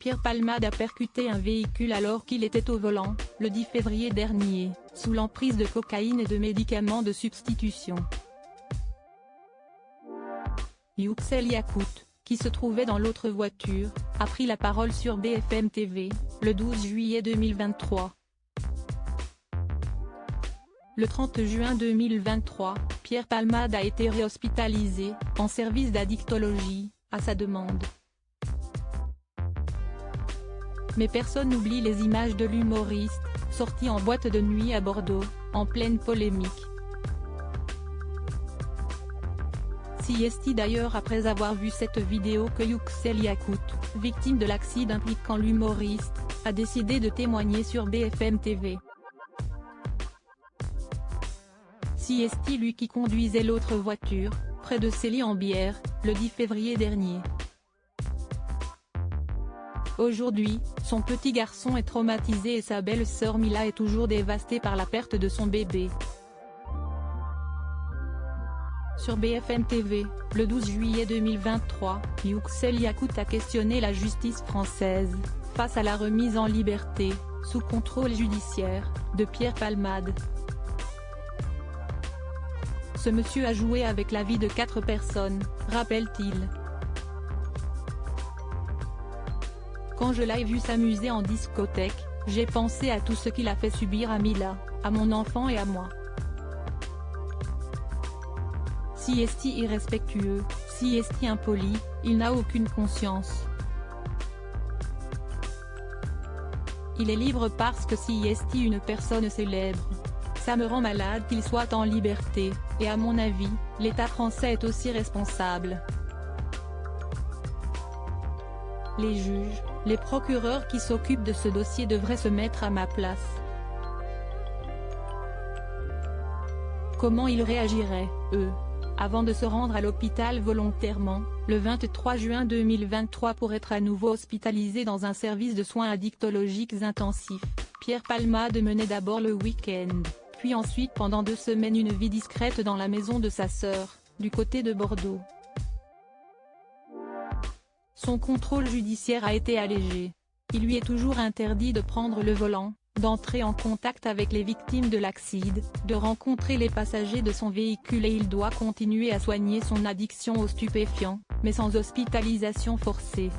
Pierre Palmade a percuté un véhicule alors qu'il était au volant, le 10 février dernier, sous l'emprise de cocaïne et de médicaments de substitution. Yüksel Yakut, qui se trouvait dans l'autre voiture, a pris la parole sur BFM TV, le 12 juillet 2023. Le 30 juin 2023, Pierre Palmade a été réhospitalisé, en service d'addictologie, à sa demande. Mais personne n'oublie les images de l'humoriste, sorti en boîte de nuit à Bordeaux, en pleine polémique. CST d'ailleurs après avoir vu cette vidéo que Yüksel Yakut, victime de l'accident impliquant l'humoriste, a décidé de témoigner sur BFM TV. CST lui qui conduisait l'autre voiture, près de Célie-en-Bière, le 10 février dernier. Aujourd'hui, son petit garçon est traumatisé et sa belle-sœur Mila est toujours dévastée par la perte de son bébé. Sur BFM TV, le 12 juillet 2023, Yüksel Yakut a questionné la justice française, face à la remise en liberté, sous contrôle judiciaire, de Pierre Palmade. Ce monsieur a joué avec la vie de 4 personnes, rappelle-t-il. Quand je l'ai vu s'amuser en discothèque, j'ai pensé à tout ce qu'il a fait subir à Mila, à mon enfant et à moi. CST irrespectueux, CST impoli, il n'a aucune conscience. Il est libre parce que CST une personne célèbre. Ça me rend malade qu'il soit en liberté, et à mon avis, l'État français est aussi responsable. Les juges, les procureurs qui s'occupent de ce dossier devraient se mettre à ma place. Comment ils réagiraient, eux, avant de se rendre à l'hôpital volontairement, le 23 juin 2023 pour être à nouveau hospitalisé dans un service de soins addictologiques intensifs? Pierre Palmade menait d'abord le week-end, puis ensuite pendant 2 semaines une vie discrète dans la maison de sa sœur, du côté de Bordeaux. Son contrôle judiciaire a été allégé. Il lui est toujours interdit de prendre le volant, d'entrer en contact avec les victimes de l'accident, de rencontrer les passagers de son véhicule et il doit continuer à soigner son addiction aux stupéfiants, mais sans hospitalisation forcée.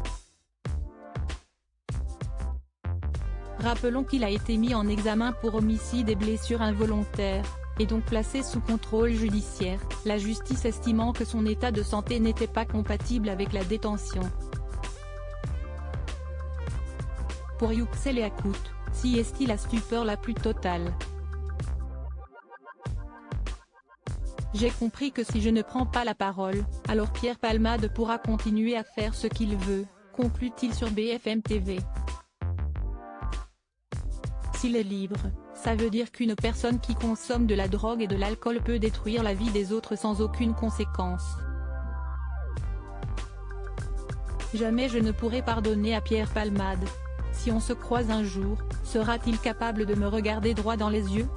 Rappelons qu'il a été mis en examen pour homicide et blessures involontaires, et donc placé sous contrôle judiciaire, la justice estimant que son état de santé n'était pas compatible avec la détention. Pour Yüksel Yakut, CST la stupeur la plus totale. J'ai compris que si je ne prends pas la parole, alors Pierre Palmade pourra continuer à faire ce qu'il veut, conclut-il sur BFM TV. S'il est libre, ça veut dire qu'une personne qui consomme de la drogue et de l'alcool peut détruire la vie des autres sans aucune conséquence. Jamais je ne pourrai pardonner à Pierre Palmade. Si on se croise un jour, sera-t-il capable de me regarder droit dans les yeux ?